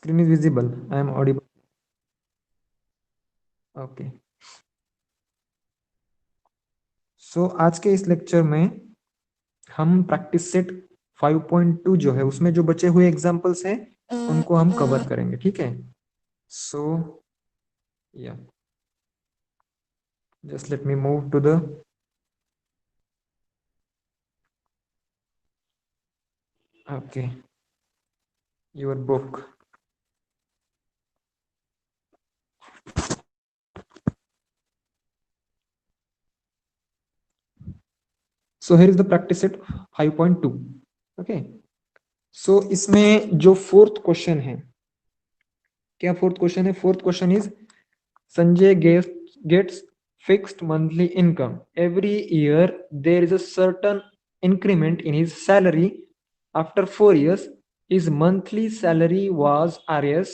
Screen is visible, I am audible? Okay. So आज के इस लेक्चर में हम प्रैक्टिस सेट 5.2 जो है उसमें जो बचे हुए एग्जांपल्स हैं उनको हम कवर करेंगे, ठीक है? सो या just let me move to the okay your book. So here is the practice set 5.2. Okay, so इसमें जो फोर्थ क्वेश्चन है, क्या फोर्थ क्वेश्चन है? Fourth question is Sanjay gets fixed monthly income. Every year there is a certain increment in his salary. After 4 years, his monthly salary was Rs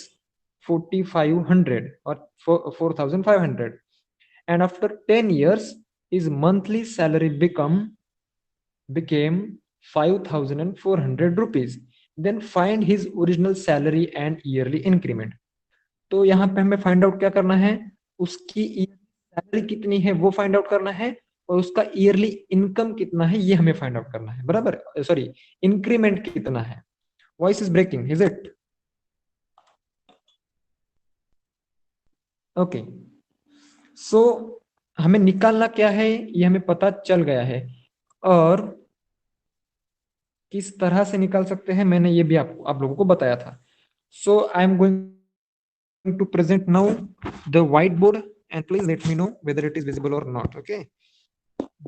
4,500 or 4,500, and after 10 years, his monthly salary became 5,400 rupees. Then find his original salary and yearly increment. तो यहाँ पे हमें find out क्या करना है? उसकी salary कितनी है वो फाइंड आउट करना है, और उसका ईयरली इनकम कितना है ये हमें फाइंड आउट करना है, बराबर? सॉरी, इंक्रीमेंट कितना है? Voice is breaking, is it? Okay, so हमें निकालना क्या है ये हमें पता चल गया है, और किस तरह से निकाल सकते हैं मैंने ये भी आप लोगों को बताया था. So I am going to present now the white board, and please let me know whether it is visible or not. Okay,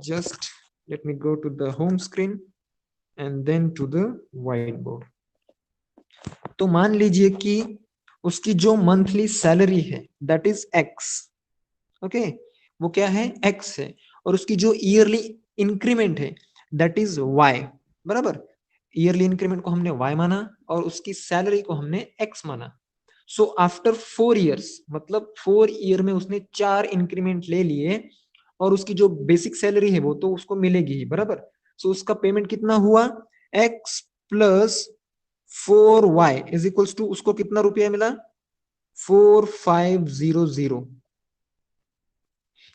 just let me go to the home screen and then to the whiteboard. तो मान लीजिए कि उसकी जो monthly salary है that is x. Okay, वो क्या है? एक्स है. और उसकी जो ईयरली इंक्रीमेंट है दैट इज वाई, बराबर? ईयरली इंक्रीमेंट को हमने वाई माना और उसकी सैलरी को हमने एक्स माना. सो आफ्टर 4 years, मतलब 4 year में उसने 4 इंक्रीमेंट ले लिए, और उसकी जो बेसिक सैलरी है वो तो उसको मिलेगी ही, बराबर? सो उसका पेमेंट कितना हुआ? x plus 4y is equals to, उसको कितना रुपया मिला? 4500.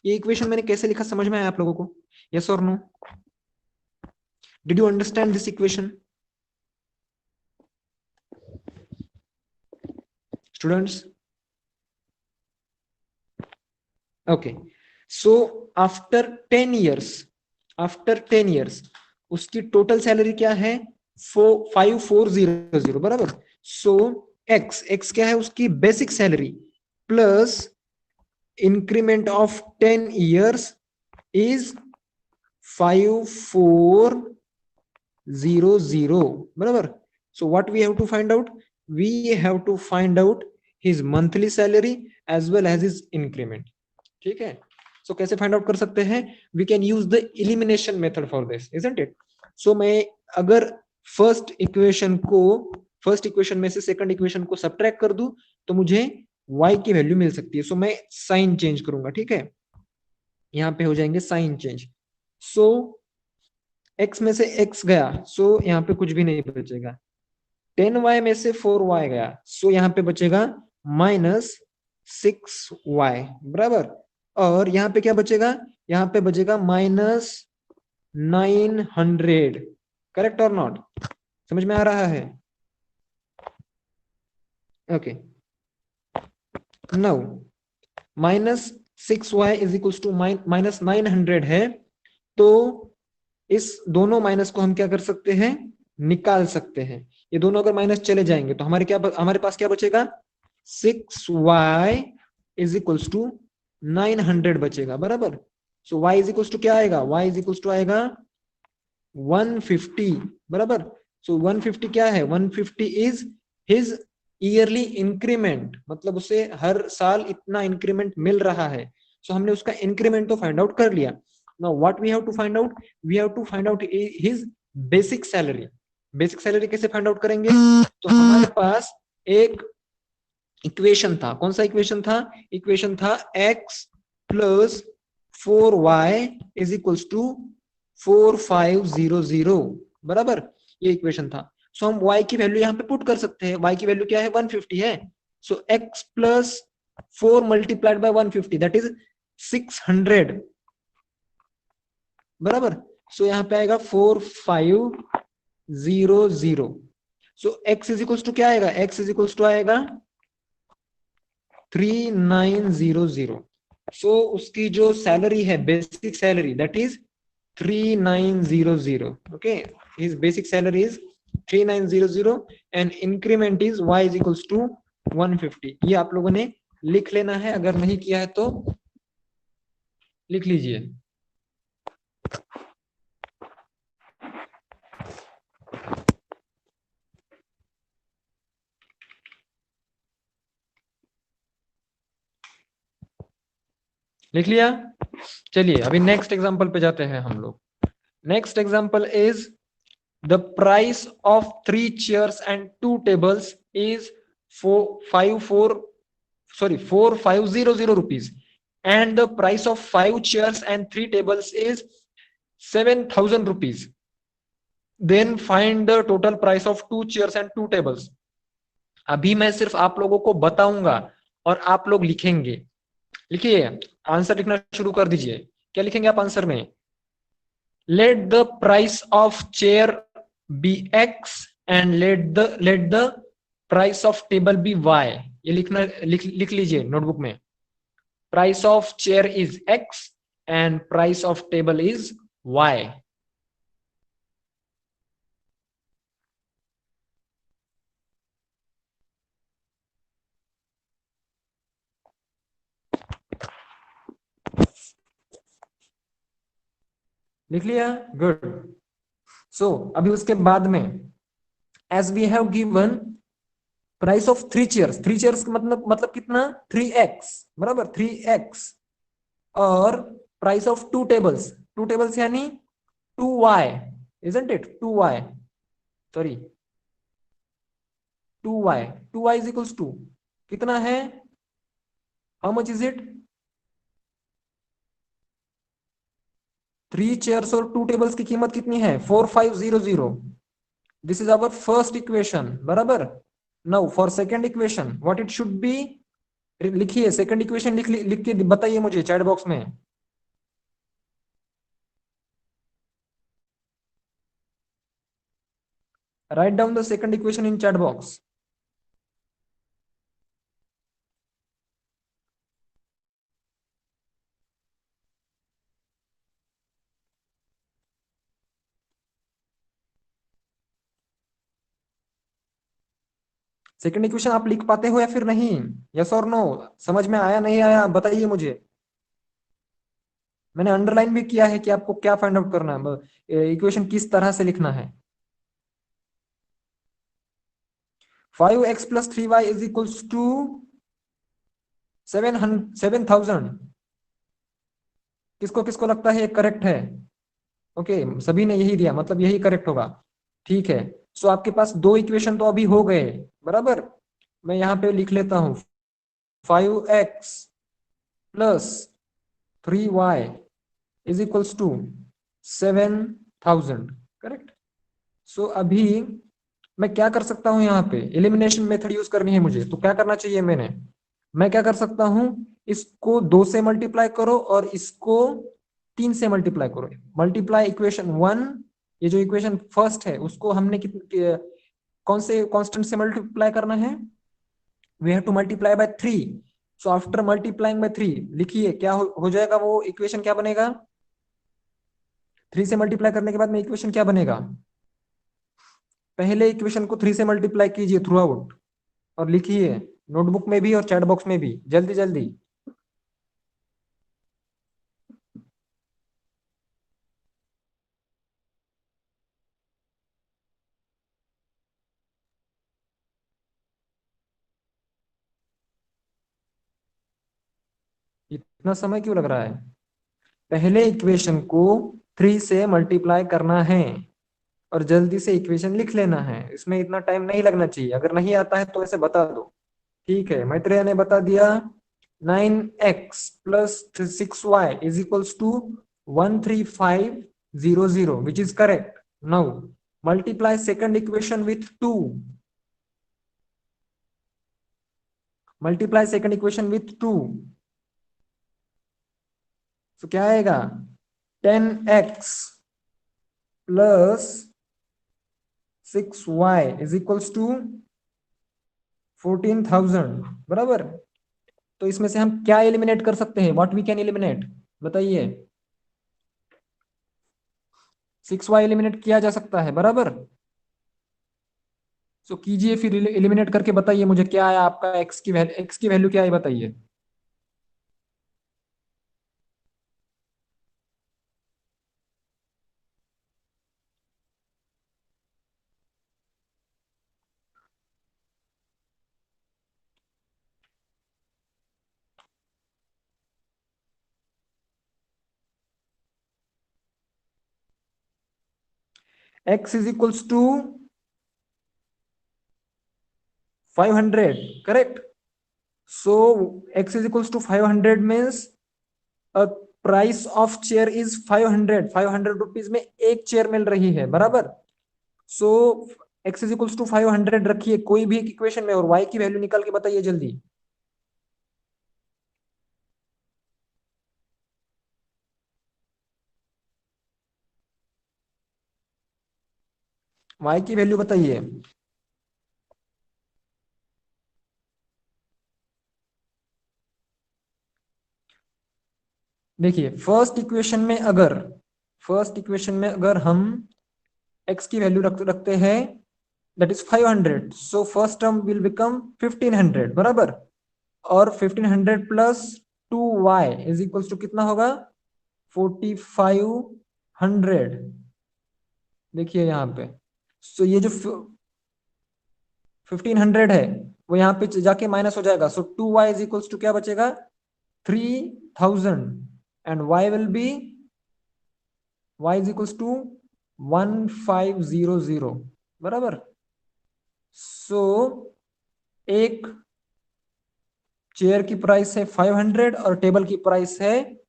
ये इक्वेशन मैंने कैसे लिखा समझ में आया आप लोगों को? यस और no? Did you understand this equation students? Okay, so after 10 years उसकी टोटल सैलरी क्या है? 5400, बराबर? सो एक्स क्या है? उसकी basic salary plus increment of 10 years is 5400, बराबर? So what we have to find out? We have to find out his monthly salary as well as his increment. ठीक है, so कैसे फाइंड आउट कर सकते हैं? We can use the elimination method for this, isn't it? So मैं अगर first equation में से सेकंड इक्वेशन को सब्ट्रैक्ट कर दूं तो मुझे y की वैल्यू मिल सकती है. सो मैं साइन चेंज करूंगा, ठीक है? यहां पे हो जाएंगे साइन चेंज. सो x में से x गया, सो यहाँ पे कुछ भी नहीं बचेगा. 10y में से 4y गया, सो यहाँ पे बचेगा -6y, बराबर? और यहाँ पे क्या बचेगा? यहाँ पे बचेगा -900. करेक्ट और नॉट? समझ में आ रहा है? Okay, now -6y is equal to -900 है, तो इस दोनों माइनस को हम क्या कर सकते हैं? निकाल सकते हैं. ये दोनों अगर माइनस चले जाएंगे तो हमारे पास क्या बचेगा? 6y इज इक्वल्स टू 900 बचेगा, बराबर? सो y इज इक्वल्स टू क्या आएगा? y इज इक्वल्स टू आएगा 150, बराबर? सो 150 क्या है? 150 इज हिज ईयरली इंक्रीमेंट, मतलब उसे हर साल इतना इंक्रीमेंट मिल रहा है. सो हमने उसका इंक्रीमेंट तो फाइंड आउट कर लिया. Now what we have to find out? We have to find out his basic salary. Basic salary कैसे फाइंड आउट करेंगे? तो हमारे पास एक इक्वेशन था. कौन सा इक्वेशन था? इक्वेशन था x plus 4y is equals to 4500, बराबर? ये इक्वेशन था. सो हम y की वैल्यू यहाँ पे पुट कर सकते हैं। y की वैल्यू क्या है, 150 है। सो x plus 4 multiplied by 150 that is 600 बराबर। सो यहाँ पे आएगा 4500। सो x इज इक्वल्स टू क्या आएगा, x इज इक्वल्स टू आएगा 3900। सो उसकी जो सैलरी है basic salary that is 3900। Okay, his basic salary is 3900 and increment is y is equals to 150। ये आप लोगों ने लिख लेना है, अगर नहीं किया है तो लिख लीजिए। लिख लिया? चलिए अभी नेक्स्ट एग्जांपल पे जाते हैं हम लोग। Next example is the price of 3 chairs and 2 tables is 4500 rupees and the price of 5 chairs and 3 tables is 7000 rupees. Then find the total price of 2 chairs and 2 tables. अभी मैं सिर्फ आप लोगों को बताऊंगा और आप लोग लिखेंगे। लिखिए, आंसर लिखना शुरू कर दीजिए। क्या लिखेंगे आप आंसर में? Let the price of chair be x and let the price of table be y. ये लिख लीजिए नोटबुक में। Price of chair is x and price of table is y. लिख लिया? गुड। सो अभी उसके बाद में as we have given price of 3 chairs, 3 chairs मतलब कितना, 3x बराबर, 3x। और प्राइस ऑफ 2 tables, 2 tables यानी 2y, isn't it? 2y, sorry 2y, 2y is equals to कितना है, how much is it? 3 chairs और 2 tables की कीमत कितनी है, 4500। This is our first equation बराबर। Now for second equation what it should be, लिखिए सेकंड इक्वेशन लिख के बताइए मुझे चैट बॉक्स में। Write down the second equation in chat box. Second equation आप लिख पाते हो या फिर नहीं? यस और नो, समझ में आया नहीं आया बताइए मुझे। मैंने अंडरलाइन भी किया है कि आपको क्या फाइंड आउट करना है, इक्वेशन किस तरह से लिखना है। 5x plus 3y is equals to 7000। किसको किसको लगता है ये करेक्ट है? ओके, सभी ने यही दिया, मतलब यही करेक्ट होगा। ठीक है, सो आपके पास दो इक्वेशन तो अभी हो गए बराबर। मैं यहाँ पे लिख लेता हूं 5x plus 3y is equals to 7000, correct. So अभी मैं क्या कर सकता हूं, यहाँ पे एलिमिनेशन मेथड यूज करनी है मुझे, तो क्या करना चाहिए मैं क्या कर सकता हूं, इसको 2 से मल्टीप्लाई करो और इसको 3 से मल्टीप्लाई करो। मल्टीप्लाई इक्वेशन 1, ये जो इक्वेशन फर्स्ट है उसको हमने कौन से कांस्टेंट से मल्टीप्लाई करना है, we have to multiply by 3। So after multiplying by 3 लिखिए क्या हो जाएगा, वो इक्वेशन क्या बनेगा, 3 से मल्टीप्लाई करने के बाद में इक्वेशन क्या बनेगा, पहले इक्वेशन को 3 से मल्टीप्लाई कीजिए थ्रू आउट और लिखिए नोटबुक में भी और चैट बॉक्स में भी, जल्दी जल्दी। इतना समय क्यों लग रहा है? पहले इक्वेशन को 3 से मल्टीप्लाई करना है और जल्दी से इक्वेशन लिख लेना है, इसमें इतना टाइम नहीं लगना चाहिए। अगर नहीं आता है तो ऐसे बता दो। ठीक है, मैत्रेय ने बता दिया 9x plus 6y is equals to 13500 which is correct. Now multiply second equation with 2, multiply second equation with 2, तो क्या आएगा 10x plus 6y is equals to 14,000, बराबर। तो इसमें से हम क्या एलिमिनेट कर सकते हैं, व्हाट वी कैन एलिमिनेट, बताइए। 6y एलिमिनेट किया जा सकता है, बराबर। सो कीजिए फिर, एलिमिनेट करके बताइए मुझे क्या आया आपका, x की वैल्यू क्या है बताइए। x is equals to 500, correct. So x is equals to 500 means price of chair is 500, 500 rupees में एक चेयर मिल रही है, बराबर। So x is equals to 500 रखिए कोई भी एक इक्वेशन में और y की वैल्यू निकाल के बताइए जल्दी। y की वैल्यू बताइए। देखिए फर्स्ट इक्वेशन में अगर हम x की वैल्यू रखते हैं that is 500, so first term will become 1500, बराबर। और 1500 plus 2y is equals to कितना होगा 4500। देखिए यहाँ पे, सो ये जो 1500 है वो यहाँ पे जाके माइनस हो जाएगा, सो 2y इज इक्वल्स टू क्या बचेगा 3000, and y will be y is equals to 1500, बराबर। सो एक चेयर की प्राइस है 500 और टेबल की प्राइस है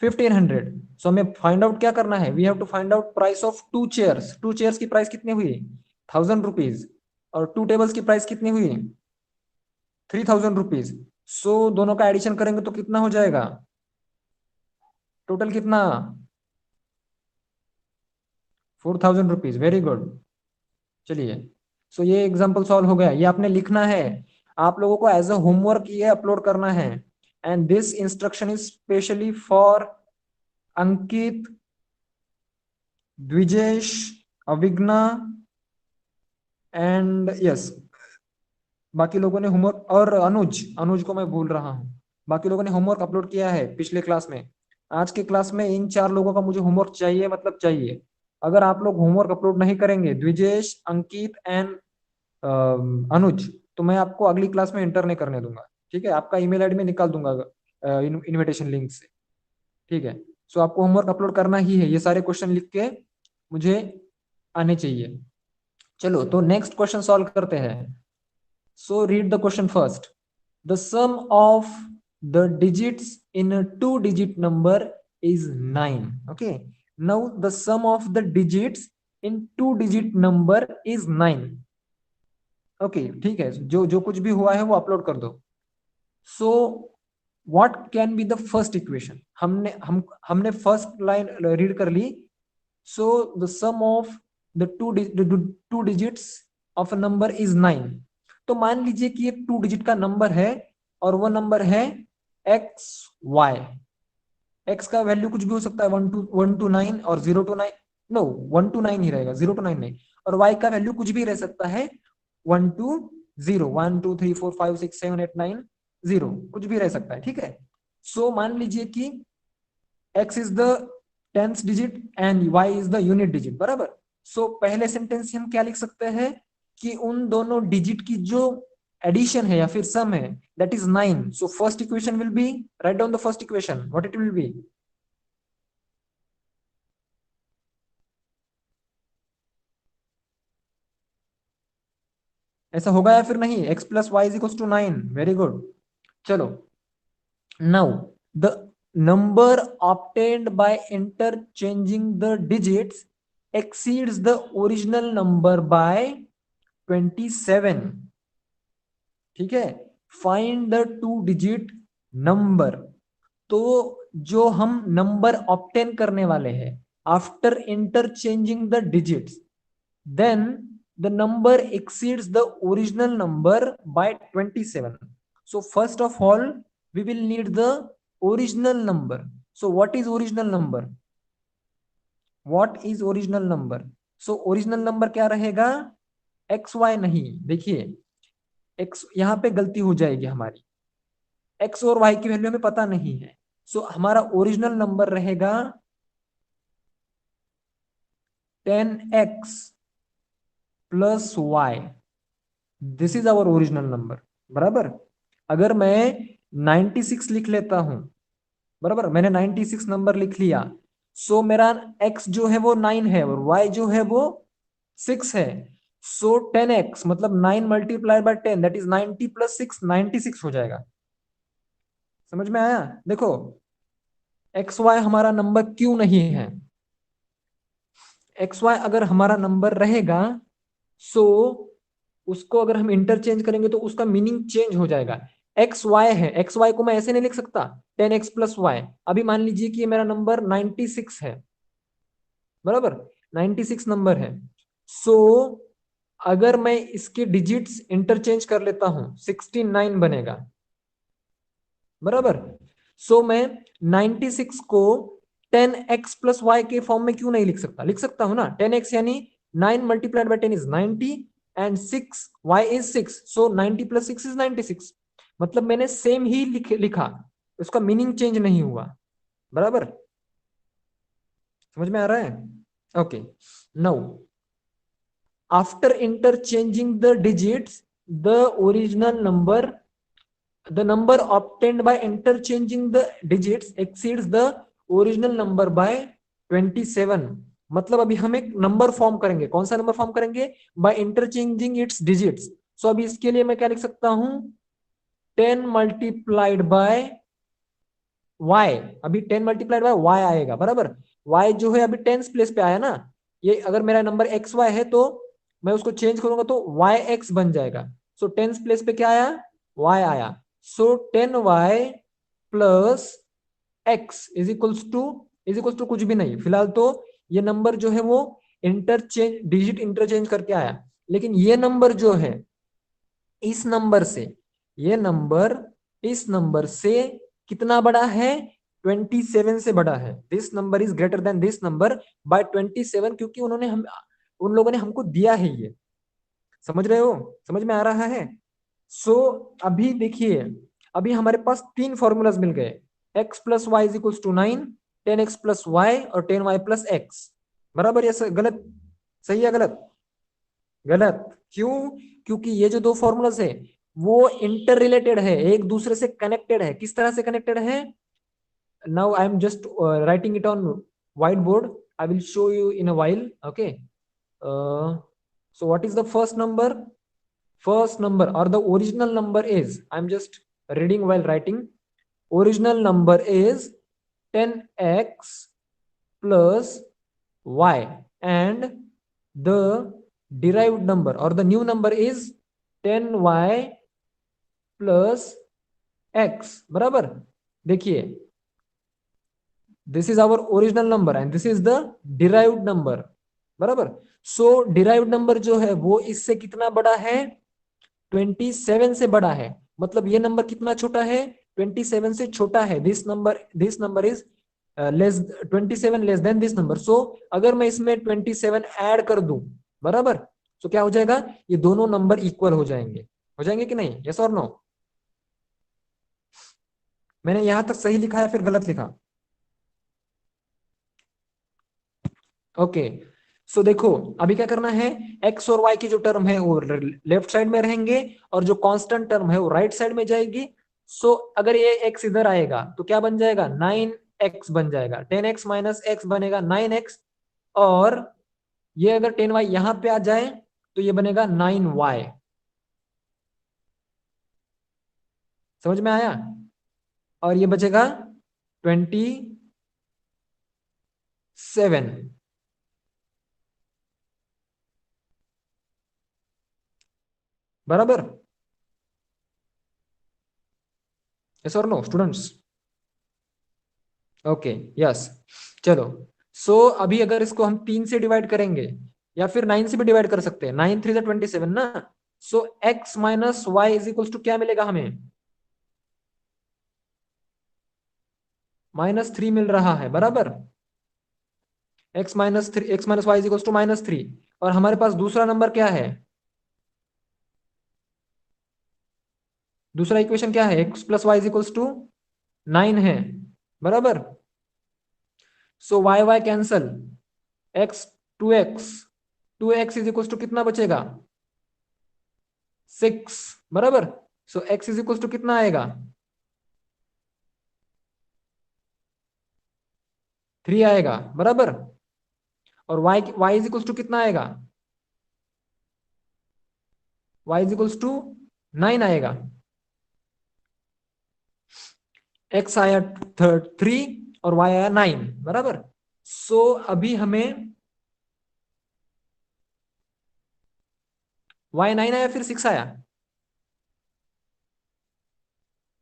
1500। सो हमें फाइंड आउट क्या करना है, we have to find out price of two chairs की प्राइस कितनी हुई 1000 रुपीज, और टू टेबल्स की प्राइस कितनी हुई 3000 रुपीज। सो दोनों का एडिशन करेंगे तो कितना हो जाएगा, टोटल कितना 4000 रुपीज, वेरी गुड। चलिए, सो ये एग्जांपल सॉल्व हो गया, ये आपने लिखना है, आप लोगों को एज अ होमवर्क ये अपलोड करना है। And this instruction is specially for Ankit, Dwijesh, Avigna and yes, बाकी लोगों ने होमवर्क, और अनुज, अनुज को मैं भूल रहा हूँ, बाकी लोगों ने होमवर्क अपलोड किया है पिछले क्लास में। आज के क्लास में इन चार लोगों का मुझे होमवर्क चाहिए, मतलब चाहिए। अगर आप लोग होमवर्क अपलोड नहीं करेंगे, द्विजेश, अंकित एंड अनुज, तो मैं आपको अगली क्लास में इंटर नहीं करने दूंगा, ठीक है। आपका ईमेल आईडी में निकाल दूंगा इनविटेशन लिंक से, ठीक है। सो आपको होमवर्क अपलोड करना ही है, ये सारे क्वेश्चन लिख के मुझे आने चाहिए। चलो तो नेक्स्ट क्वेश्चन सॉल्व करते हैं। So read the question first. The sum of the digits in a two digit number is 9, okay. Now the sum of the digits in two digit number is 9, okay, ठीक है। जो जो कुछ भी हुआ है वो अपलोड कर दो। So what can be the first equation, हमने फर्स्ट लाइन रीड कर ली। So the sum of the two digits of a number is 9। तो मान लीजिए कि एक टू डिजिट का नंबर है और वो नंबर है एक्स वाई। एक्स का वैल्यू कुछ भी हो सकता है, 1 to 9 और 0 to 9, नो 1 to 9 ही रहेगा, 0 to 9 नहीं। और वाई का वैल्यू कुछ भी रह सकता है, 1 to 0, 1 2 3 4 5 6 7 8 9, 0 कुछ भी रह सकता है, ठीक है। सो मान लीजिए कि x is the tenth digit and y is the unit digit, बराबर। सो पहले सेंटेंस से हम क्या लिख सकते हैं कि उन दोनों डिजिट की जो एडिशन है या फिर सम है that is 9। So first equation will be, write down the first equation, what it will be. ऐसा होगा या फिर नहीं, x plus y is equal to 9, very good. चलो, now the number obtained by interchanging the digits exceeds the original number by 27. ठीक है, find the two digit number. तो जो हम नंबर ऑब्टेन करने वाले हैं after interchanging the digits, then the number exceeds the original number by 27. So first of all we will need the original number. So what is original number? What is original number? So original number क्या रहेगा? X Y नहीं, देखिए x यहां पे गलती हो जाएगी हमारी, एक्स और वाई की वैल्यू हमें पता नहीं है। सो हमारा ओरिजिनल नंबर रहेगा 10x plus y. This is our original number, बराबर। अगर मैं 96 लिख लेता हूं, बराबर, मैंने 96 नंबर लिख लिया, सो मेरा x जो है वो 9 है और y जो है वो 6 है। सो 10x मतलब 9 multiplied by 10 that is 90 plus 6 96 हो जाएगा। समझ में आया? देखो एक्स वाई हमारा नंबर क्यों नहीं है? एक्स वाई अगर हमारा नंबर रहेगा सो उसको अगर हम इंटरचेंज करेंगे तो उसका मीनिंग चेंज हो जाएगा। एक्स वाई है, एक्स वाई को मैं ऐसे नहीं लिख सकता 10x प्लस वाई। अभी मान लीजिए कि मेरा नंबर 96 है, बराबर, 96 नंबर है। सो अगर मैं इसके डिजिट्स इंटरचेंज कर लेता हूं 69 बनेगा, बराबर। सो मैं 96 को 10x प्लस वाई के फॉर्म में क्यों नहीं लिख सकता? लिख सकता हूं ना, 10x यानी 9 multiplied by 10 is 90 and 6 y is 6, so 90 plus 6 is 96। मतलब मैंने सेम ही लिखा, उसका मीनिंग चेंज नहीं हुआ, बराबर। समझ में आ रहा है? Okay, now after interchanging the digits the original number, the number obtained by interchanging the digits exceeds the original number by 27। मतलब अभी हम एक नंबर फॉर्म करेंगे, कौन सा नंबर फॉर्म करेंगे? By interchanging its digits. So अभी इसके लिए मैं क्या लिख सकता हूं? 10 मल्टीप्लाइड बाय y, अभी 10 मल्टीप्लाइड बाय y आएगा, बराबर। y जो है अभी टेंस प्लेस पे आया ना, ये अगर मेरा नंबर एक्स वाई है तो मैं उसको चेंज करूंगा तो वाई एक्स बन जाएगा। सो टेंस प्लेस पे क्या आया? y आया। So 10y plus x is equals to कुछ भी नहीं फिलहाल, तो ये नंबर जो है वो इंटरचेंज डिजिट इंटरचेंज करके आया। लेकिन ये नंबर जो है इस नंबर से, ये नंबर इस नंबर से कितना बड़ा है? 27 से बड़ा है। This number is greater than this number by 27, क्योंकि उन्होंने हम उन लोगों ने हमको दिया है ये। समझ रहे हो? समझ में आ रहा है? सो अभी देखिए, अभी हमारे पास तीन फॉर्मूलाज मिल गए, x plus y is equals to 9, 10x plus y और 10y प्लस एक्स, बराबर या गलत? सही है गलत? गलत क्यों? क्योंकि ये जो दो फॉर्मूलाज है वो इंटर रिलेटेड है, एक दूसरे से कनेक्टेड है। किस तरह से कनेक्टेड है? Now I am just writing it on white board, I will show you in a while, okay. So what is the first number? First number or the original number is, I'm just reading while writing, original number is 10x plus y and the derived number or the new number is 10y plus x, बराबर। देखिए this is our original number and this is the derived number, बराबर। So derived number जो है वो इससे कितना बड़ा है? 27 से बड़ा है। मतलब ये नंबर कितना छोटा है? 27 से छोटा है। This number is less 27 less than this number. So अगर मैं इसमें 27 ऐड कर दूं, बराबर, तो क्या हो जाएगा? ये दोनों नंबर इक्वल हो जाएंगे कि नहीं? यस और नो? मैंने यहां तक सही लिखा है फिर गलत लिखा? ओके, सो देखो अभी क्या करना है, एक्स और वाई की जो टर्म है वो लेफ्ट साइड में रहेंगे और जो कांस्टेंट टर्म है वो राइट साइड में जाएगी। सो अगर ये एक्स इधर आएगा तो क्या बन जाएगा? 9x बन जाएगा। 10x माइनस एक्स बनेगा 9x, और ये अगर 10y यहां पे आ जाए तो ये बनेगा 9y। समझ में आया? और ये बचेगा 27। बराबर? यस और नो स्टूडेंट्स? Okay, yes. चलो, सो अभी अगर इसको हम 3 से डिवाइड करेंगे या फिर 9 से भी डिवाइड कर सकते हैं, 9 3 27 ना। So x minus y is equals to क्या मिलेगा हमें? -3 मिल रहा है, बराबर? x minus y is equals to -3। और हमारे पास दूसरा नंबर क्या है? दूसरा इक्वेशन क्या है? x plus y is equals to 9 है, बराबर? So y y cancel, x 2x, 2x is equals to कितना बचेगा? 6, बराबर? So x is equals to कितना आएगा? 3 आएगा, बराबर? और y इज इक्वल्स टू कितना आएगा? y इज इक्वल्स टू 9 आएगा। x आया 3 और y आया 9, बराबर? सो अभी हमें y 9 आया फिर 6 आया?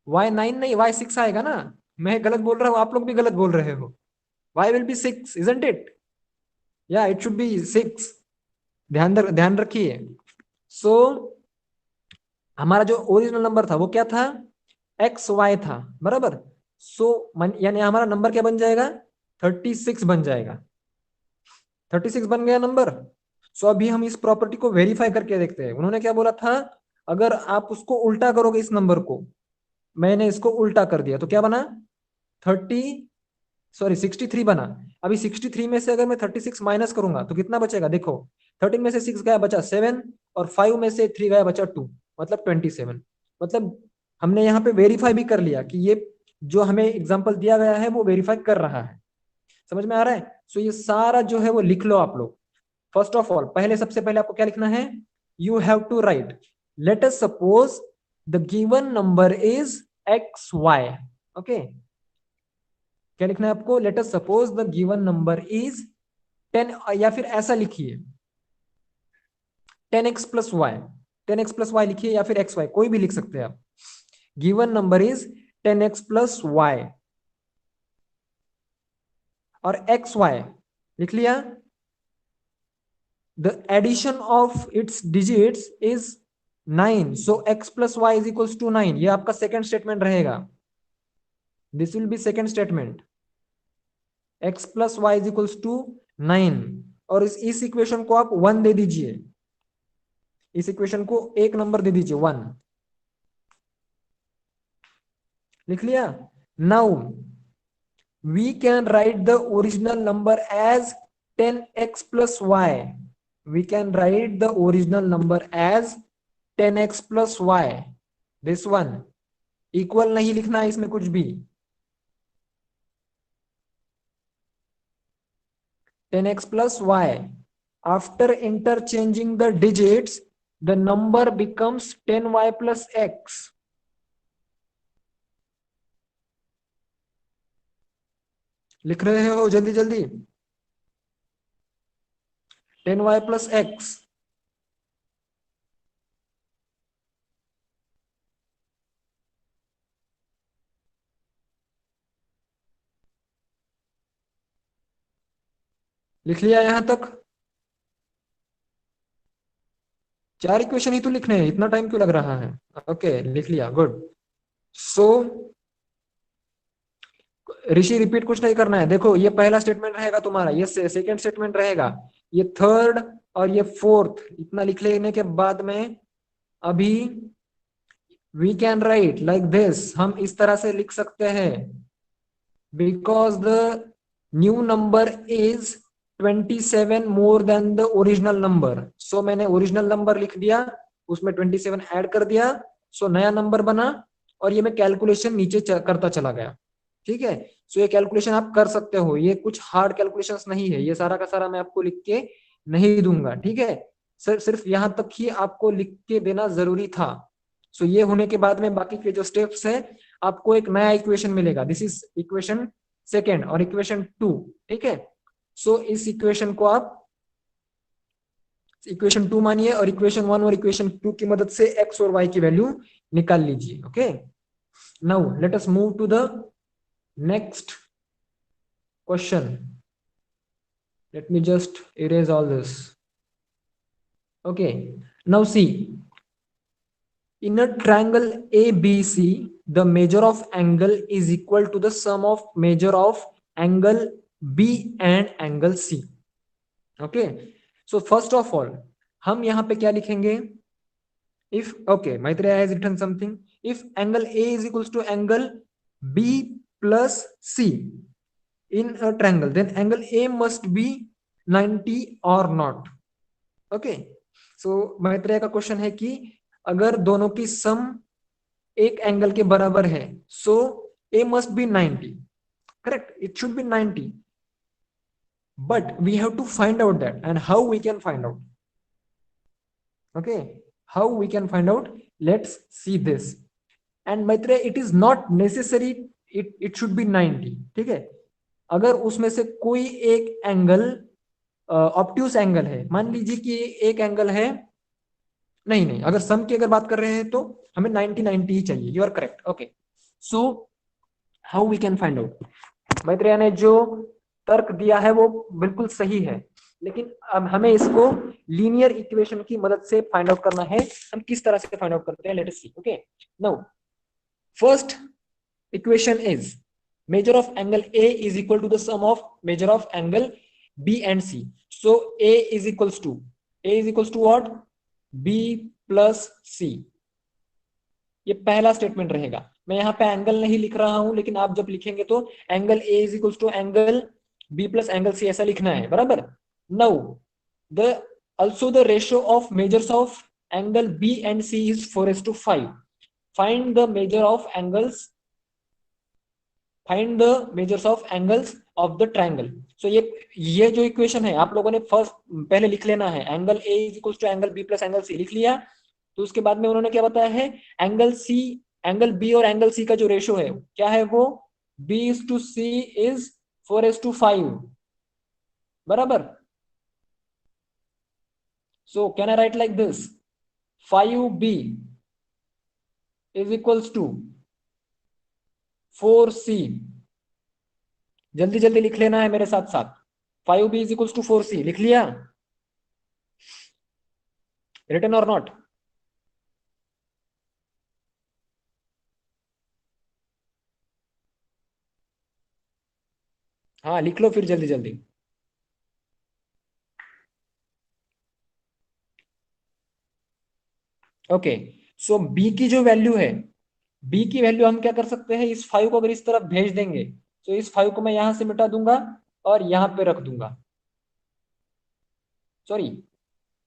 y 9 नहीं, y 6 आएगा ना। मैं गलत बोल रहा हूं, आप लोग भी गलत बोल रहे हो। y will B 6, isn't it? या इट शुड बी 6। ध्यान रखिए। सो हमारा जो ओरिजिनल नंबर था वो क्या था? एक्स वाई था, बराबर? सो यानी हमारा नंबर क्या बन जाएगा? 36 बन जाएगा। 36 बन गया नंबर। सो अभी हम इस प्रॉपर्टी को वेरीफाई करके देखते हैं। उन्होंने क्या बोला था? अगर आप उसको उल्टा करोगे इस नंबर को, मैंने इसको उल्टा कर दिया तो क्या बना? 63 बना। अभी 63 में से अगर मैं 36 माइनस करूंगा तो कितना बचेगा? देखो, 13 में से 6 गया बचा 7, और 5 में से 3 गया बचा 2, मतलब 27। मतलब हमने यहाँ पे वेरीफाई भी कर लिया कि ये जो हमें एग्जाम्पल दिया गया है वो वेरीफाई कर रहा है। समझ में आ रहा है? सो ये सारा जो है वो लिख लो आप लोग। फर्स्ट ऑफ ऑल, सबसे पहले आपको क्या लिखना है? You have to write, let us suppose the given number is x y. Okay, क्या लिखना है आपको? Let us suppose the given number is 10, या फिर ऐसा लिखिए 10x plus Y. 10x plus Y लिखिए, या फिर एक्स वाई, कोई भी लिख सकते हैं आप। Given number is 10x plus y, और एक्स वाई लिख लिया। The addition of its digits is 9, so x plus y is equals to 9। ये आपका सेकेंड स्टेटमेंट रहेगा। This will be second statement, x plus y is equals to 9। और इस equation को आप 1 दे दीजिए। इस इक्वेशन को एक नंबर दे दीजिए, 1। लिख लिया? Now we can write the original number as 10x plus y. We can write the original number as 10x plus y. This one equal नहीं लिखना है इसमें कुछ भी। 10x plus y. After interchanging the digits, the number becomes 10y plus x. लिख रहे हो जल्दी जल्दी? 10y plus x। लिख लिया यहां तक? 4 इक्वेशन ही तो लिखने हैं, इतना टाइम क्यों लग रहा है? ओके, लिख लिया, गुड। सो ऋषि, रिपीट कुछ नहीं करना है। देखो, ये पहला स्टेटमेंट रहेगा तुम्हारा, ये सेकंड स्टेटमेंट रहेगा, ये थर्ड और ये फोर्थ। इतना लिख लेने के बाद में अभी we can write like this, हम इस तरह से लिख सकते हैं, because the new number is 27 more than the original number. So मैंने ओरिजिनल नंबर लिख दिया, उसमें 27 ऐड कर दिया, सो नया नंबर बना। और ये मैं कैलकुलेशन नीचे करता चला गया। ठीक है? सो ये कैलकुलेशन आप कर सकते हो, ये कुछ हार्ड कैलकुलेशंस नहीं है, ये सारा का सारा मैं आपको लिख के नहीं दूंगा। ठीक है? सर सिर्फ यहां तक ही आपको लिख के देना जरूरी था। सो ये होने के बाद में बाकी के जो स्टेप्स है, आपको एक नया इक्वेशन मिलेगा। दिस इज इक्वेशन सेकेंड और इक्वेशन 2। ठीक है? सो इस इक्वेशन को आप इक्वेशन 2 मानिए और इक्वेशन 1 और इक्वेशन 2 की मदद से x और y की वैल्यू निकाल लीजिए. Okay, now let us move to the next question. Let me just erase all this. Okay, now see, in a triangle ABC, the measure of angle is equal to the sum of measure of angle B and angle C. Okay, so first of all, हम यहाँ पे क्या लिखेंगे? If, okay, Maitreya has written something. If angle A is equals to angle B plus C in a triangle, then angle A must be 90 or not. Okay, सो मैत्रेय का question है कि अगर दोनों की सम एक एंगल के बराबर है, so a must be 90. Correct, it should be 90, but we have to find out that. And how we can find out? Okay, how we can find out? Let's see this. And Maitreya, it is not necessary it should be 90. ठीक है, अगर उसमें से कोई एक angle obtuse angle है, मान लीजिए कि एक एंगल है, नहीं नहीं, अगर सम की अगर बात कर रहे हैं तो हमें 90 90 ही चाहिए. You are correct. Okay, so how we can find out? Maitreya ने जो तर्क दिया है वो बिल्कुल सही है, लेकिन अब हमें इसको लीनियर इक्वेशन की मदद से फाइंड आउट करना है. हम किस तरह से फाइंड आउट करते हैं, let us see. Okay, now first equation is measure of angle A is equal to the sum of measure of angle B and C. So A is equals to what? B plus C. ये पहला statement रहेगा. मैं यहाँ पे angle नहीं लिख रहा हूं, लेकिन आप जब लिखेंगे तो angle A is equals to angle B plus angle C ऐसा लिखना है, बराबर. Now the also the ratio of measures of angle B and C is 4:5. Find the measure of angles, find the measures of angles of the triangle. So ये जो equation है आप लोगों ने फर्स्ट पहले लिख लेना है. Angle A is equal to angle B plus angle C लिख लिया. तो उसके बाद में उन्होंने क्या बताया है? एंगल सी, एंगल बी और एंगल सी का जो रेशियो है क्या है? वो B is to C is 4:5, बराबर. So can I write like this? 5b is equals to 4c. जल्दी जल्दी लिख लेना है मेरे साथ साथ. 5b is equals to 4c लिख लिया? रिटन और नॉट? हाँ लिख लो फिर जल्दी जल्दी. ओके, सो बी की जो वैल्यू है, बी की वैल्यू हम क्या कर सकते हैं? इस 5 को अगर इस तरफ भेज देंगे तो इस 5 को मैं यहां से मिटा दूंगा और यहां पे रख दूंगा. सॉरी,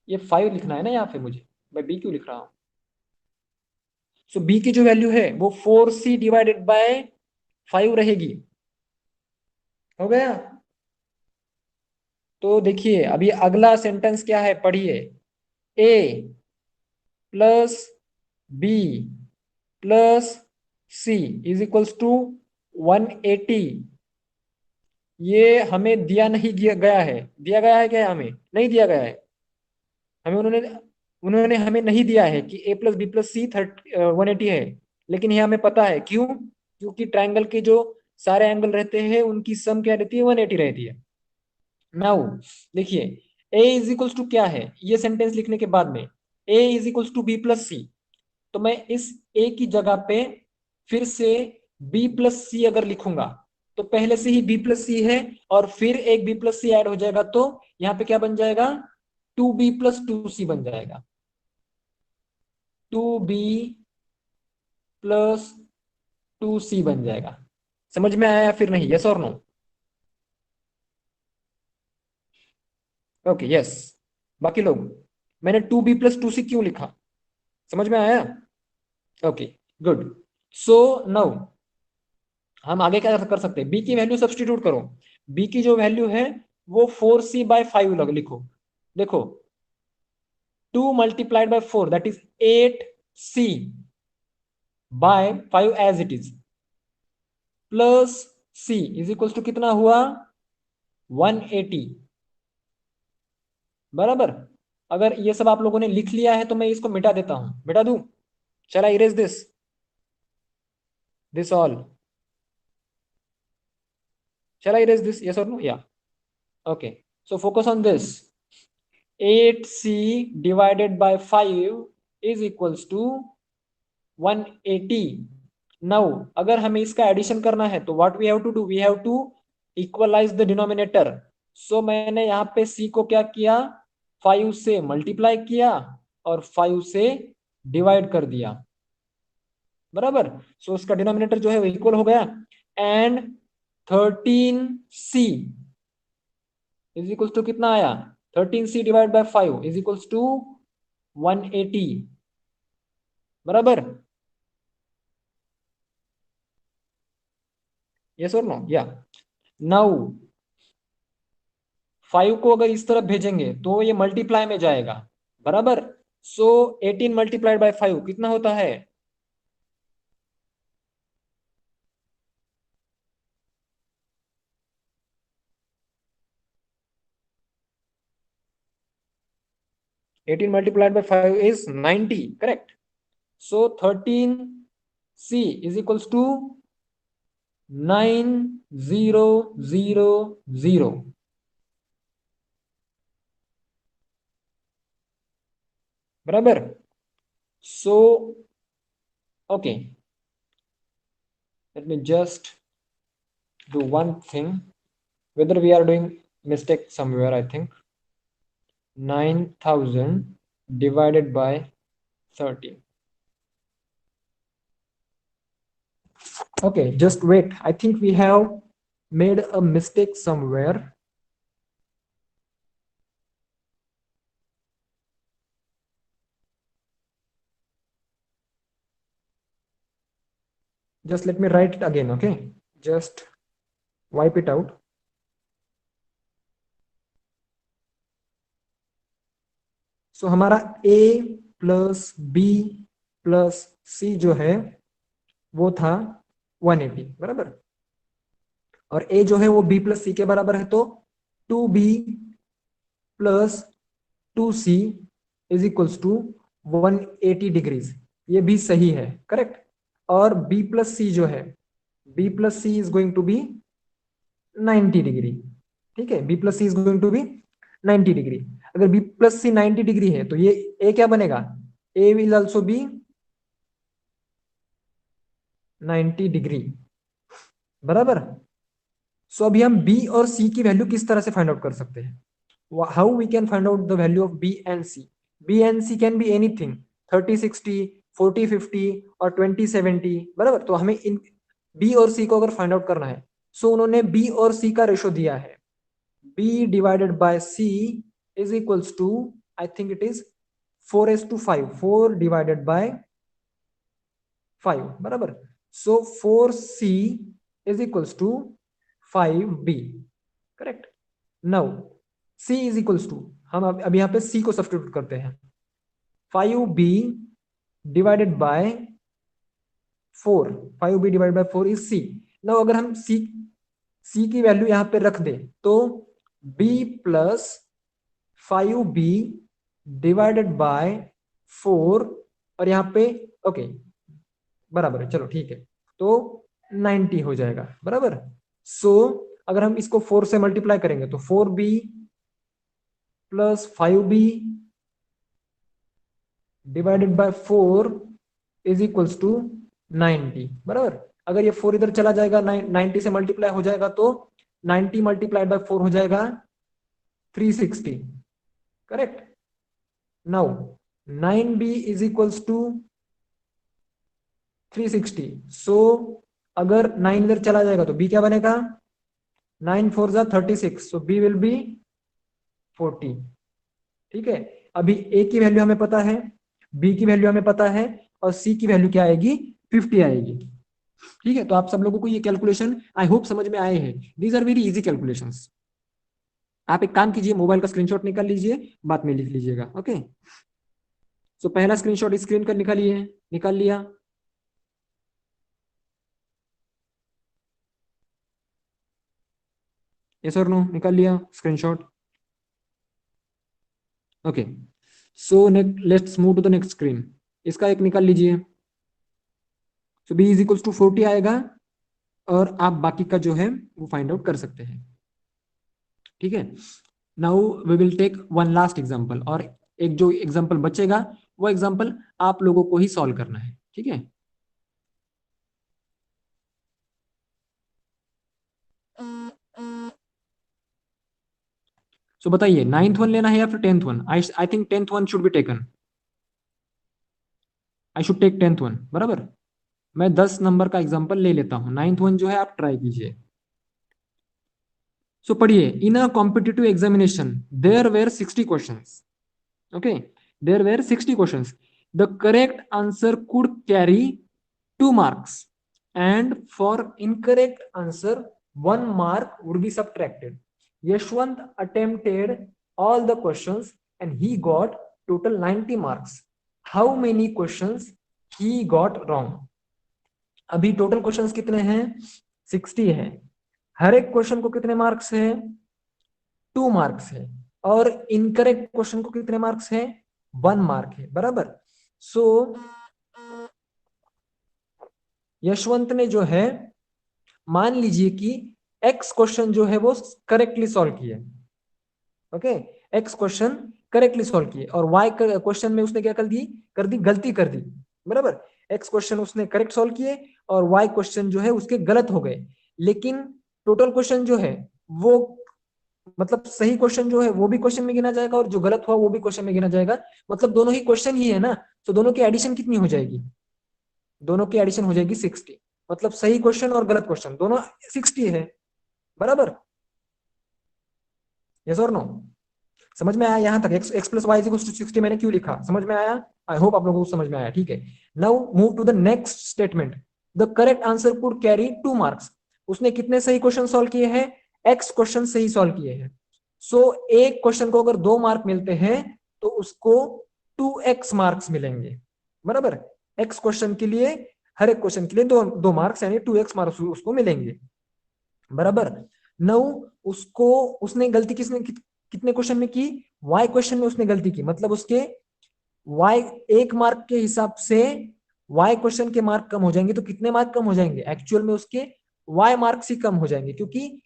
ये 5 लिखना है ना यहाँ पे मुझे, मैं बी क्यों लिख रहा हूं? सो बी की जो वैल्यू है वो 4c डिवाइडेड बाय 5 रहेगी. हो गया? तो देखिए अभी अगला सेंटेंस क्या है, पढ़िए. A plus b plus C is equals to 180. ये हमें दिया नहीं गया है. दिया गया है क्या? हमें नहीं दिया गया है. हमें उन्होंने उन्होंने हमें नहीं दिया है कि ए प्लस बी प्लस सी 180 है. लेकिन ये हमें पता है. क्यों? क्योंकि ट्राइंगल के जो सारे एंगल रहते हैं उनकी सम क्या रहती है? 180 रहती है. नाउ देखिए, ए इज इक्वल्स टू क्या है? ये सेंटेंस लिखने के बाद में a is equals to b plus c, तो मैं इस ए की जगह पे फिर से बी प्लस सी अगर लिखूंगा तो पहले से ही बी प्लस सी है और फिर एक बी प्लस सी ऐड हो जाएगा, तो यहाँ पे क्या बन जाएगा? 2b प्लस 2c बन जाएगा. 2b प्लस 2c बन जाएगा. समझ में आया या फिर नहीं? यस और नो? Okay, yes. बाकी लोग, मैंने 2b प्लस 2c क्यों लिखा? समझ में आया? Okay, good. सो नाउ हम आगे क्या कर सकते हैं? बी की वैल्यू सब्सटीट्यूट करो. बी की जो वैल्यू है वो 4c/5 लिखो. देखो, 2 multiplied by 4 that is 8c by 5 as it is plus c is equals to कितना हुआ? 180, बराबर. अगर ये सब आप लोगों ने लिख लिया है तो मैं इसको मिटा देता हूं, मिटा दूं? चला इरेज दिस ऑल, चला इरेज दिस, यस और नो? या okay, so focus on this. 8c divided by 5 is equals to 180. Now अगर हमें इसका एडिशन करना है तो what we have to do, we have to equalize the denominator. So मैंने यहाँ पे c को क्या किया, 5 से मल्टीप्लाई किया और 5 से डिवाइड कर दिया, बराबर. सो उसका डिनोमिनेटर जो है वो इक्वल हो गया. And 13c is equals to कितना आया, 13c divide by 5 is equals to 180, बराबर. यस और नो? या. नाउ 5 को अगर इस तरफ भेजेंगे तो ये मल्टीप्लाई में जाएगा, बराबर. सो 18 मल्टीप्लाइड बाय 5 कितना होता है, 18 multiplied by 5 is 90, correct? So 13c is equals to 9000, बराबर. So okay, let me just do one thing, whether we are doing mistake somewhere. I think 9000 divided by 30. Okay, just wait, I think we have made a mistake somewhere. Just let me write it again. Okay, just wipe it out. सो हमारा a plus b plus सी जो है वो था 180, बराबर. और a जो है वो b प्लस सी के बराबर है, तो 2b plus 2c is equals to 180 degrees. ये भी सही है, करेक्ट. और b प्लस सी जो है, b plus C is going to be 90 degree. ठीक है, b plus C is going to be 90 degree. अगर b प्लस सी 90 डिग्री है तो ये a क्या बनेगा, a will also be 90 degree, बराबर. सो अभी हम b और c की वैल्यू किस तरह से फाइंड आउट कर सकते हैं, how we can find out the value of b and c. b and c can be anything, 30-60, 40-50 और 20-70, बराबर. तो हमें इन b और c को अगर फाइंड आउट करना है, सो उन्होंने b और c का रेशो दिया है, b divided by c is equals to, I think it is 4:5, 4 divided by 5, बराबर. So 4c is equals to 5b, correct. Now c is equals to, हम अब यहाँ पे c को सब्स्टिट्यूट करते हैं, 5b divided by 4, 5b divided by 4 is c. Now अगर हम c की वैल्यू यहाँ पे रख दें तो b plus 5b divided by 4, और यहाँ पे ओके, बराबर है, चलो ठीक है, तो 90 हो जाएगा, बराबर. सो अगर हम इसको 4 से मल्टीप्लाई करेंगे तो 4b plus 5b divided by 4 is equals to 90, बराबर. अगर ये 4 इधर चला जाएगा, 90 से मल्टीप्लाई हो जाएगा, तो 90 मल्टीप्लाइड बाय 4 हो जाएगा 360, correct. Now 9b is equals to 360. So अगर 9 इधर चला जाएगा तो b क्या बनेगा, 9 4 जा 36, सो b विल बी 40. ठीक है, अभी a की वैल्यू हमें पता है, b की वैल्यू हमें पता है, और c की वैल्यू क्या आएगी, 50 आएगी. ठीक है, तो आप सब लोगों को ये कैलकुलेशन आई होप समझ में आए हैं. These are very easy calculations. आप एक काम कीजिए, मोबाइल का स्क्रीनशॉट निकाल लीजिए, बाद में लिख लीजिएगा. ओके, सो पहला स्क्रीनशॉट स्क्रीन का निकालिए, निकाल लिया. यस और नो, निकाल लिया screenshot. Okay, so let's move to the next screen. इसका एक निकाल लीजिए। So b is equals to 40 आएगा, और आप बाकी का जो है वो फाइंड आउट कर सकते हैं। ठीक है, now we will take one last example, और एक जो एग्जांपल बचेगा वो एग्जांपल आप लोगों को ही सॉल्व करना है। ठीक है, सो बताइए, 9th वन लेना है या फिर 10th one? I think 10th one should be taken. I should take 10th one, बराबर। मैं 10 नंबर का एग्जांपल ले लेता हूं, 9th वन जो है आप ट्राई कीजिए। सो पढ़िए, in a competitive examination there were 60 questions. Okay, there were 60 questions. The correct answer could carry 2 marks, and for incorrect answer 1 mark would be subtracted. Yashwant attempted all the questions and he got total 90 marks. How many questions he got wrong? अभी total questions कितने हैं? 60 है। हर एक question को कितने marks है? 2 marks है। और इनकरेक्ट क्वेश्चन को कितने मार्क्स है? 1 मार्क है, बराबर। सो यशवंत ने जो है, मान लीजिए कि एक्स क्वेश्चन जो है वो करेक्टली सॉल्व किया। Okay, x question correctly solve किए, और वाई क्वेश्चन में उसने क्या कर दी गलती कर दी, बराबर। एक्स क्वेश्चन उसने करेक्ट सॉल्व किए और वाई क्वेश्चन जो है उसके गलत हो गए। लेकिन टोटल क्वेश्चन जो है वो, मतलब सही क्वेश्चन जो है वो भी क्वेश्चन में गिना जाएगा और जो गलत हुआ वो भी क्वेश्चन में गिना जाएगा। मतलब दोनों ही क्वेश्चन ही है ना, तो दोनों की एडिशन कितनी हो जाएगी? दोनों की एडिशन हो जाएगी 60। मतलब सही क्वेश्चन और गलत क्वेश्चन दोनों 60 है, बराबर। यस और नो? समझ में आया यहां तक? X plus y equals to 60 मैंने क्यों लिखा, समझ में आया? आई होप आप लोगों को समझ में आया। ठीक है, now move to the next statement. The correct answer could carry 2 marks. उसने कितने सही क्वेश्चन सॉल्व किए हैं? एक्स क्वेश्चन सही सॉल्व किए हैं। सो एक क्वेश्चन को अगर 2 मार्क मिलते हैं तो उसको 2x मार्क्स मिलेंगे, बराबर। एक्स क्वेश्चन के लिए, हर एक क्वेश्चन के लिए दो मार्क्स, यानी 2x मार्क्स उसको मिलेंगे, बराबर। नौ, उसको, उसने गलती कितने क्वेश्चन में की? वाई क्वेश्चन में उसने गलती की, मतलब उसके वाई 1 मार्क के हिसाब से वाई क्वेश्चन के मार्क कम हो जाएंगे। तो कितने मार्क कम हो जाएंगे? एक्चुअल में उसके वाई मार्क्स ही कम हो जाएंगे, क्योंकि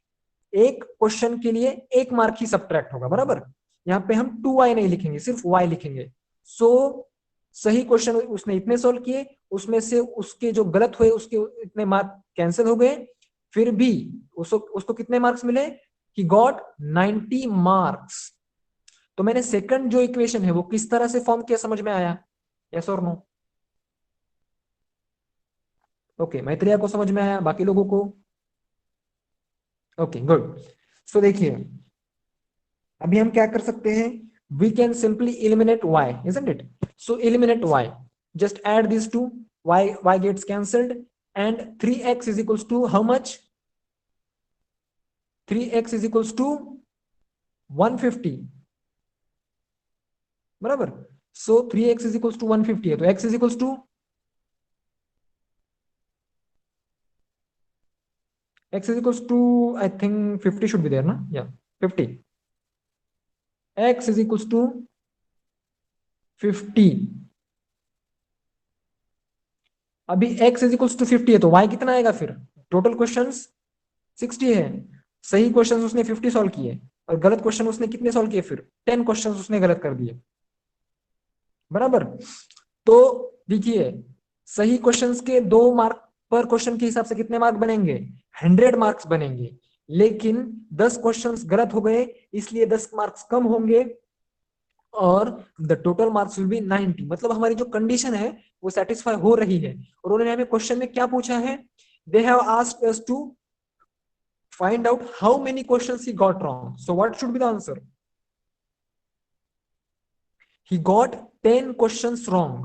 एक क्वेश्चन के लिए 1 मार्क ही सब्ट्रैक्ट होगा, बराबर। यहाँ पे हम 2y नहीं लिखेंगे, सिर्फ y लिखेंगे। सो सही क्वेश्चन उसने इतने सोल्व किए, उसमें से उसके जो गलत हुए उसके इतने मार्क कैंसिल हो गए, फिर भी उसको कितने मार्क्स मिले? He got 90 marks. तो मैंने सेकंड जो इक्वेशन है वो किस तरह से फॉर्म किया, समझ में आया? यस और नो? ओके, मैत्रेया को समझ में आया, बाकी लोगों को? Okay, good. सो देखिए, अभी हम क्या कर सकते हैं? We can simply eliminate y, isn't it? So eliminate y, just add these two, y gets cancelled, and 3x is equals to how much? 3x is equals to 150, बराबर। सो 3x is equals to 150 है, तो x is equals to, x is equals to, I think 50 should be there ना, yeah, 50। x is equals to 50। अभी x is equals to 50 है, तो y कितना आएगा फिर? टोटल क्वेश्चंस 60 है, सही क्वेश्चंस उसने 50 सॉल्व किए, और गलत क्वेश्चन उसने कितने सॉल्व किए? फिर 10 क्वेश्चंस उसने गलत कर दिए, बराबर। तो देखिए, सही क्वेश्चंस के 2 मार्क पर क्वेश्चन के हिसाब से कितने मार्क बनेंगे? 100 मार्क्स बनेंगे। लेकिन 10 क्वेश्चंस गलत हो गए, इसलिए 10 मार्क्स कम होंगे, और the total marks will be 90। मतलब हमारी जो कंडीशन है वो सेटिस्फाई हो रही है। और उन्होंने हमें क्वेश्चन में क्या पूछा है? They have asked us to find out how many questions he got wrong. So what should be the answer? He got 10 questions wrong.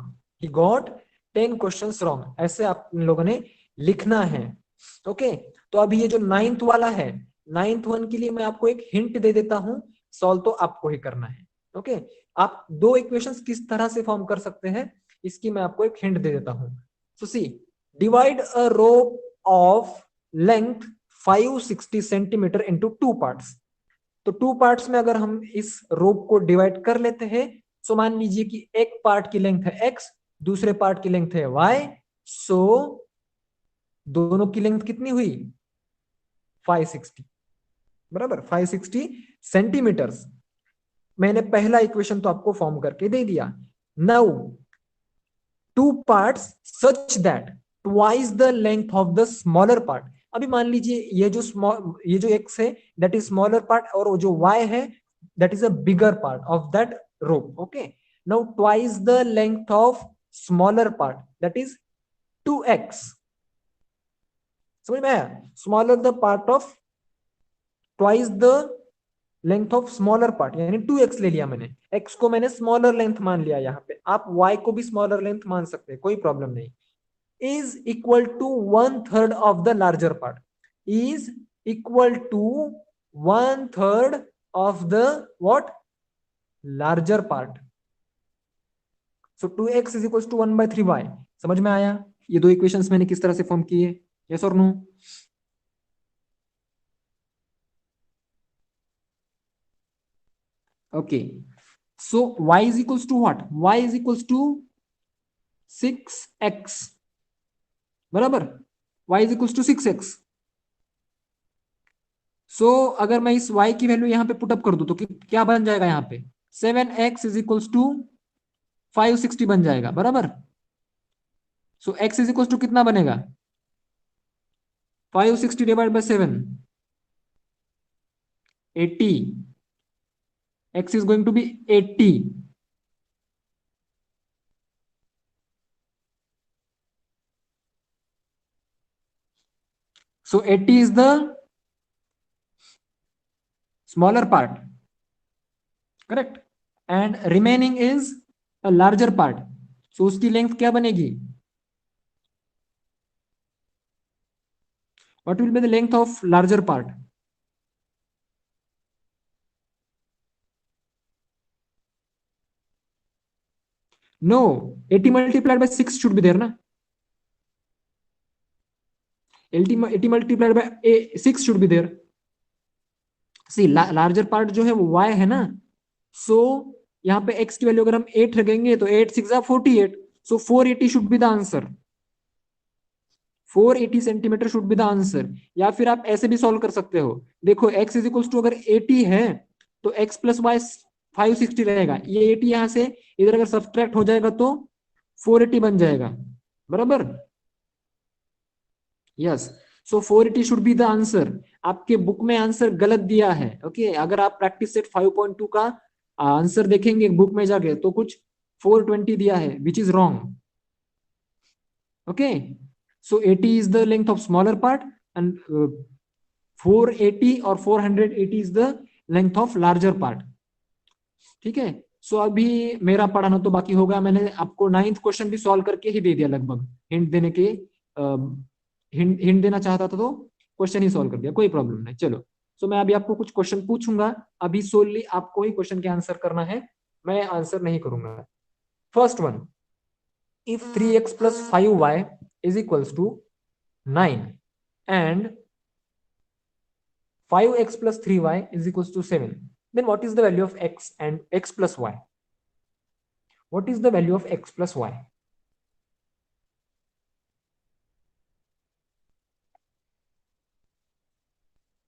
He got 10 questions wrong. ऐसे आप लोगों ने लिखना है। ओके, तो अभी ये जो 9th वाला है, 9th वन के लिए मैं आपको एक हिंट दे देता हूं, सॉल्व तो आपको ही करना है। ओके, आप 2 इक्वेशंस किस तरह से फॉर्म कर सकते हैं, इसकी मैं आपको एक हिंट दे देता हूं। So see, divide a rope of length 560 centimetre into 2 parts. तो 2 पार्ट्स में अगर हम इस रोप को डिवाइड कर लेते हैं सो मान लीजिए कि एक पार्ट की लेंथ है x, दूसरे पार्ट की लेंथ है y, सो दोनों की लेंथ कितनी हुई 560, बराबर 560 सेंटीमीटर्स। मैंने पहला इक्वेशन तो आपको फॉर्म करके दे दिया। Now two parts such that twice the length of the smaller part. अभी मान लीजिए ये जो x है दैट इज स्मॉलर पार्ट, और जो y है that is a bigger part of that rope. Okay, now twice the length of smaller part that is 2x। समझ में आया? Smaller the part of twice the length of smaller part, यानी 2x ले लिया मैंने, x को मैंने smaller length मान लिया। यहाँ पे आप y को भी स्मॉलर लेंथ मान सकते हैं, कोई प्रॉब्लम नहीं। Is equal to 1/3 of the larger part, is equal to 1/3 of the what larger part. So 2x is equal to 1/3y। समझ में आया ये दो इक्वेशंस मैंने किस तरह से फॉर्म किए? यस और no? Okay, so y is equals to what? Y is equals to 6x, बराबर। y is equals to 6x। सो अगर मैं इस y की वैल्यू यहाँ पे पुटअप कर दूं तो क्या बन जाएगा? यहाँ पे 7x इज इक्वल्स टू 560 बन जाएगा, बराबर। So x is equals to कितना बनेगा? 560 divide by 7, 80। x is going to be 80। so 80 is the smaller part, correct, and remaining is a larger part। so उसकी लेंथ क्या बनेगी? what will be the length of larger part? no, 80 multiplied by 6 should be there na, 80 multiplied by 6 should be there। See larger part जो है वो y है ना, सो यहाँ पे x की वैल्यू अगर हम 8 रखेंगे तो 8 6 48, सो 480 should be the answer. 480 centimetre should be the answer. या फिर आप ऐसे भी सॉल्व कर सकते हो, देखो x इज इक्वल टू अगर 80 है तो x प्लस वाई 560 रहेगा, ये 80 यहाँ से इधर अगर सब्सट्रैक्ट हो जाएगा तो 480 बन जाएगा, बराबर। Yes, so 480 should be the answer. आपके बुक में आंसर गलत दिया है। ओके, अगर आप प्रैक्टिस सेट 5.2 का आंसर देखेंगे बुक में जाके तो कुछ 420 दिया है, which is wrong. Okay, so 80 is the length of smaller part and 480 और 480 is the length of larger part. ठीक है, सो अभी मेरा पढ़ाना तो बाकी होगा। मैंने आपको 9th क्वेश्चन भी सॉल्व करके ही दे दिया लगभग, हिंट देने के हिंट देना चाहता था तो क्वेश्चन ही सॉल्व कर दिया, कोई प्रॉब्लम नहीं। चलो, सो मैं अभी आपको कुछ क्वेश्चन पूछूंगा, अभी सोनली आपको ही क्वेश्चन के आंसर करना है, मैं आंसर नहीं करूंगा। First one, if 3x plus 5y is equals to 9 and 5x plus 3y is equals to 7, then what is the value of x and x plus y? What is the value of x plus y?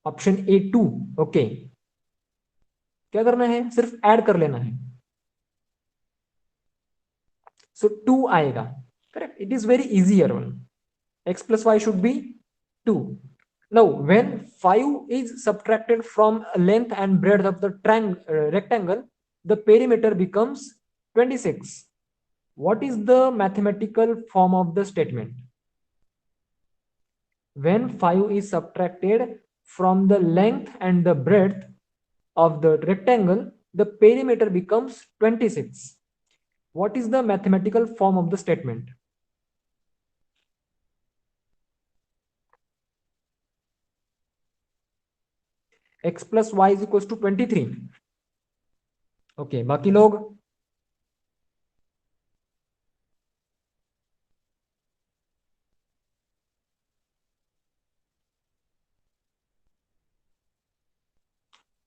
Option A 2। Okay, क्या करना है? सिर्फ add कर लेना है। सो 2 आएगा, correct, it is very easier one. x plus y should be 2। Now, when 5 is subtracted from length and breadth of the rectangle, the perimeter becomes 26. What is the mathematical form of the statement? When 5 is subtracted from the length and the breadth of the rectangle, the perimeter becomes 26. What is the mathematical form of the statement? x plus y is equals to 23। Okay, बाकी लोग?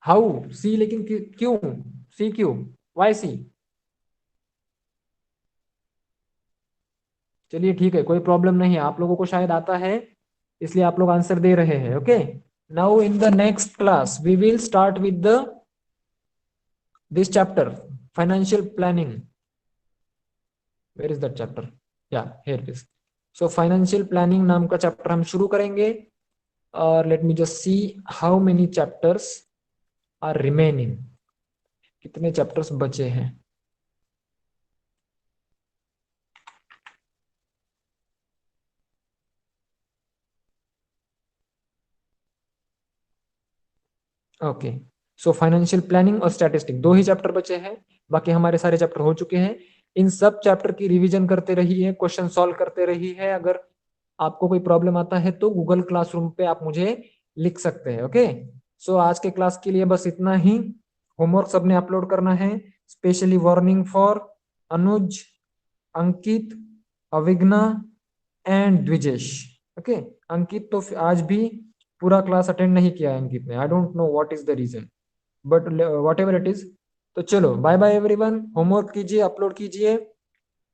How सी, लेकिन क्यों सी? क्यों Y C? चलिए ठीक है, कोई problem नहीं है, आप लोगों को शायद आता है इसलिए आप लोग आंसर दे रहे हैं। Okay, now in the next class we will start with the this chapter, financial planning. Where is that chapter? या here it is. So financial planning नाम का चैप्टर हम शुरू करेंगे। और let me just see how many chapters are remaining, कितने chapters बचे हैं। ओके, सो फाइनेंशियल प्लानिंग और स्टैटिस्टिक दो ही चैप्टर बचे हैं, बाकी हमारे सारे चैप्टर हो चुके हैं। इन सब चैप्टर की रिवीजन करते रहिए, क्वेश्चन सॉल्व करते रहिए। अगर आपको कोई प्रॉब्लम आता है तो गूगल क्लासरूम पे आप मुझे लिख सकते हैं। ओके, सो आज के क्लास के लिए बस इतना ही। होमवर्क सबने अपलोड करना है, specially warning for Anuj, Ankit, Avighna and Dwijesh. Okay, Ankit तो आज भी पूरा क्लास अटेंड नहीं किया है अंकित ने, I don't know what is the reason, but whatever it is. तो चलो बाय बाय एवरीवन, होमवर्क कीजिए, अपलोड कीजिए।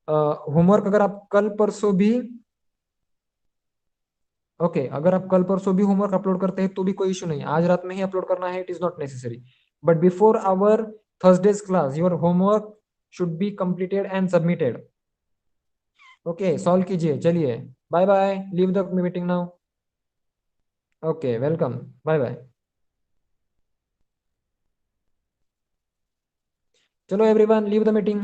होमवर्क अगर आप कल परसों भी, ओके अगर आप कल परसों भी होमवर्क अपलोड करते हैं तो भी कोई इशू नहीं है, आज रात में ही अपलोड करना है, it is not necessary. But before our Thursday's class your homework should be completed and submitted. Okay, solve कीजिए, चलिए bye bye, leave the meeting now. Okay, welcome, bye bye. चलो एवरीवन, लीव द मीटिंग।